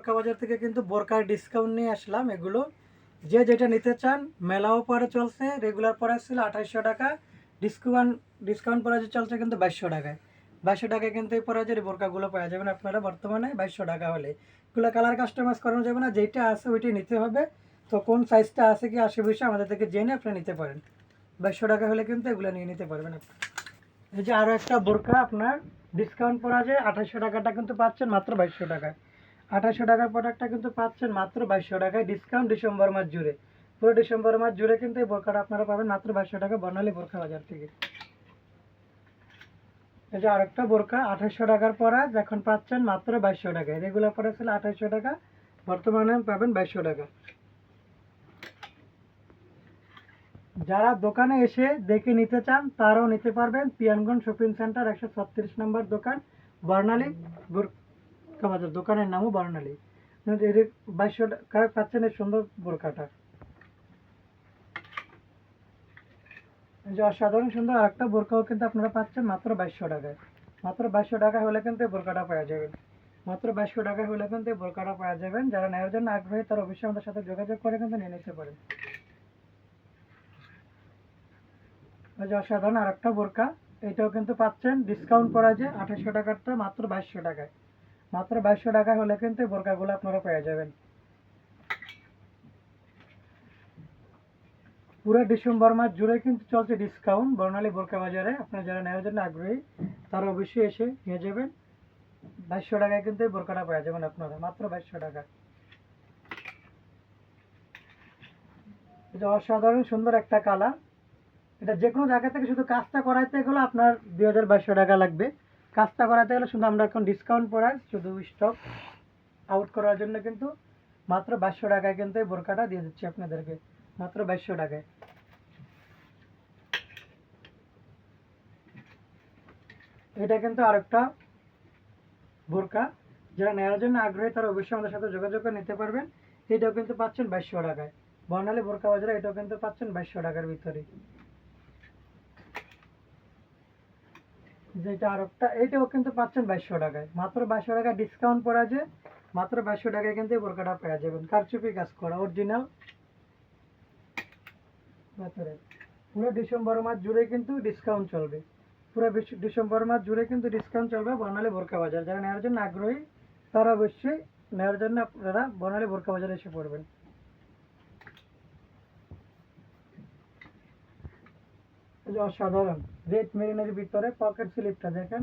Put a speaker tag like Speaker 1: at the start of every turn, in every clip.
Speaker 1: বোরকা বাজার থেকে কিন্তু বোরকার ডিসকাউন্ট নিয়ে আসলাম। এগুলো যে যেটা নিতে চান, মেলাও পরে চলছে, রেগুলার পরে ছিল 2800 টাকা, ডিসকাউন্ট ডিসকাউন্ট পরে যে চলছে কিন্তু 2200 টাকায়। 2200 টাকায় কিন্তু এই পরে যে বোরকাগুলো পাওয়া যাবেন আপনারা বর্তমানে 2200 টাকা হলে। এগুলো কালার কাস্টমাইজ করানো যাবে না, যেটা আছে ওইটাই নিতে হবে। তো কোন সাইজটা আছে কি আসে বিষয়ে আমাদের থেকে জেনে আপনি নিতে পারেন। 2200 টাকা হলে কিন্তু এগুলো নিয়ে নিতে পারবেন আপনি। এই যে আরও একটা বোরকা আপনার ডিসকাউন্ট পড়া যায় 2800 টাকাটা কিন্তু পাচ্ছেন মাত্র 2200 টাকায়। 2800 টাকার প্রোডাক্টটা কিন্তু পাচ্ছেন মাত্র 2200 টাকায়, ডিসকাউন্ট ডিসেম্বর মাস জুড়ে। পুরো ডিসেম্বর মাস জুড়ে কিন্তু এই বোরকাটা আপনারা পাবেন মাত্র 2200 টাকা বর্ণালী বোরকা বাজার থেকে। এই যে আরেকটা বোরকা 2800 টাকার পরা এখন পাচ্ছেন মাত্র 2200 টাকায়। রেগুলার পরে ছিল 2800 টাকা, বর্তমানে পাবেন 2200 টাকা। যারা দোকানে এসে দেখে নিতে চান তারাও নিতে পারবেন। পিয়ানগঞ্জ শপিং সেন্টার 136 নম্বর দোকান, বর্ণালী বোরকা বাজার। দোকানের নামও বর্ণালী। 2200 টাকায় পাচ্ছেন এই সুন্দর বোরকাটা। এই যে অসাধারণ সুন্দর আরেকটা বোরকাও কিন্তু আপনারা পাচ্ছেন মাত্র 2200 টাকায়। মাত্র 2200 টাকা হলে কিন্তু এই বোরকাটা পাওয়া যাবেন। মাত্র 2200 টাকা হলে কিন্তু এই বোরকাটা পাওয়া যাবেন। যারা নেওয়ার জন্য আগ্রহী তারা অবশ্যই আমাদের সাথে যোগাযোগ করে কিন্তু নিয়ে নিতে পারেন। এই যে অসাধারণ আরেকটা বোরকা, এটাও কিন্তু পাচ্ছেন ডিসকাউন্ট করা যে 2800 টাকারটা মাত্র 2200 টাকায়। মাত্র 2200 টাকা হলে কিন্তু এই বোরকাগুলো আপনারা পেয়ে যাবেন। পুরো ডিসেম্বর মাস জুড়ে কিন্তু চলছে ডিসকাউন্ট বর্ণালী বোরকা বাজারে। আপনারা যারা নেওয়ার জন্য আগ্রহী তারা অবশ্যই এসে নিয়ে যাবেন। 2200 টাকায় কিন্তু এই বোরকাটা পেয়ে যাবেন আপনারা মাত্র 2200 টাকা। এটা অসাধারণ সুন্দর একটা কালার। এটা যে কোনো জায়গা থেকে শুধু কাজটা করাইতে গেলে আপনার 2200 টাকা লাগবে। কাজটা করাতে গেলে শুধু আমরা এখন ডিসকাউন্ট পড়াই, শুধু স্টক আউট করার জন্য কিন্তু মাত্র 2200 টাকায় কিন্তু এই বোরকাটা দিয়ে দিচ্ছি আপনাদেরকে মাত্র 2200 টাকায়। এটা কিন্তু আরেকটা বোরকা, যারা নেওয়ার জন্য আগ্রহী তারা অবশ্যই আমাদের সাথে যোগাযোগ করে নিতে পারবেন। এটাও কিন্তু পাচ্ছেন 2200 টাকায়। বর্ণালী বোরকা বাজারে এটাও কিন্তু পাচ্ছেন 2200 টাকার ভিতরে। যেটা আরেকটা এটাও কিন্তু পাচ্ছেন 2200 টাকায়। মাত্র 2200 টাকা ডিসকাউন্ট পড়া যে মাত্র 2200 টাকায় কিন্তু এই বোরকাটা পেয়ে যাবেন। কারচুপি কাজ করা অরিজিনাল ভেতরে। পুরো ডিসেম্বর মাস জুড়ে কিন্তু ডিসকাউন্ট চলবে। পুরো ডিসেম্বর মাস জুড়ে কিন্তু ডিসকাউন্ট চলবে বর্ণালী বোরকা বাজার। যারা নেওয়ার জন্য আগ্রহী তারা অবশ্যই নেওয়ার জন্য আপনারা বর্ণালী বোরকা বাজারে এসে পড়বেন। এই যে অসাধারণ রেড মেরিনের ভিতরে পকেট স্লিপটা দেখেন,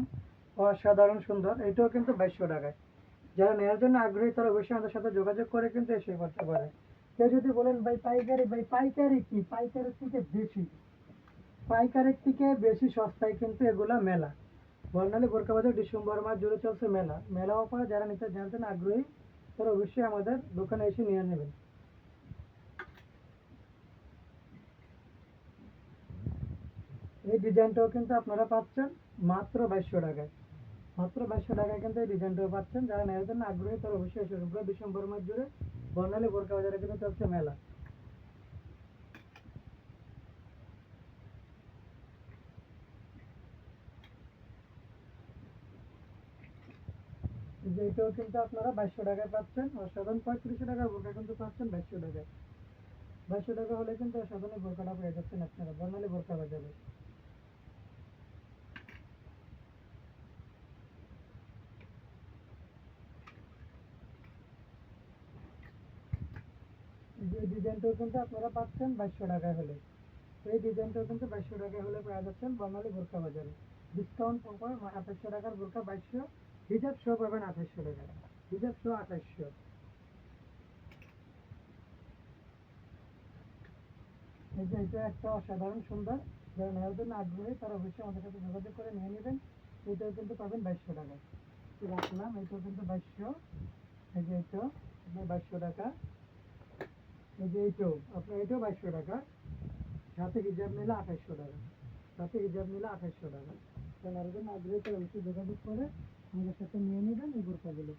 Speaker 1: অসাধারণ সুন্দর। এটাও কিন্তু 2200 টাকায়। যারা নেওয়ার জন্য আগ্রহী তারা অবশ্যই আমাদের সাথে যোগাযোগ করে কিন্তু এসে করতে পারে। কেউ যদি বলেন ভাই পাইকারি, ভাই পাইকারি কি, পাইকারের থেকে বেশি, পাইকারের থেকে বেশি সস্তায় কিন্তু এগুলা মেলা। বর্ণালী বোরকা বাজার ডিসেম্বর মাস জুড়ে চলছে মেলা। মেলা অফার যারা নিতে জানতেন আগ্রহী তারা অবশ্যই আমাদের দোকানে এসে নিয়ে নেবেন। এই ডিজাইনটাও কিন্তু আপনারা পাচ্ছেন মাত্র 2200 টাকায়। মাত্র 2200 টাকায় কিন্তু এই ডিজাইনটাও পাচ্ছেন। যারা নেওয়ার জন্য আগ্রহী তারা অবশ্যই এসে পুরো ডিসেম্বর মাস জুড়ে বর্ণালী বোরকা বাজারে কিন্তু চলছে মেলা। যে এটাও কিন্তু আপনারা 2200 টাকায় পাচ্ছেন। অসাধারণ 3500 টাকার বোরকা কিন্তু পাচ্ছেন 2200 টাকায়। 2200 টাকা হলে কিন্তু অসাধারণ বোরকাটা পেয়ে যাচ্ছেন আপনারা বর্ণালী বোরকা বাজারে। যে ডিজাইনটাও কিন্তু আপনারা পাচ্ছেন 2200 টাকায় হলে। এই ডিজাইনটাও কিন্তু 2200 টাকায় হলে পেয়ে যাচ্ছেন বর্ণালী বোরকা বাজারে। ডিসকাউন্ট অফার 2800 টাকার বোরকা 2200, হিজাব সহ পাবেন 2800 টাকা, হিজাব সহ 2800। এই যে এটা একটা অসাধারণ সুন্দর, যারা নেওয়ার জন্য আগ্রহী তারা অবশ্যই আমাদের সাথে যোগাযোগ করে নিয়ে নেবেন। এটাও কিন্তু পাবেন 2200 টাকায়। রাখলাম এটাও কিন্তু 2200। এই যে এটাও আপনার 2200 টাকা। এই যে এইটাও আপনার এটাও 2200 টাকা, সাথে হিজাব নিলে 2800 টাকা, সাথে হিজাব নিলে 2800 টাকা। তাহলে আরো জন্য আগ্রহী তারা অবশ্যই যোগাযোগ করে আমাদের সাথে নিয়ে নেবেন এই বোরকাগুলো।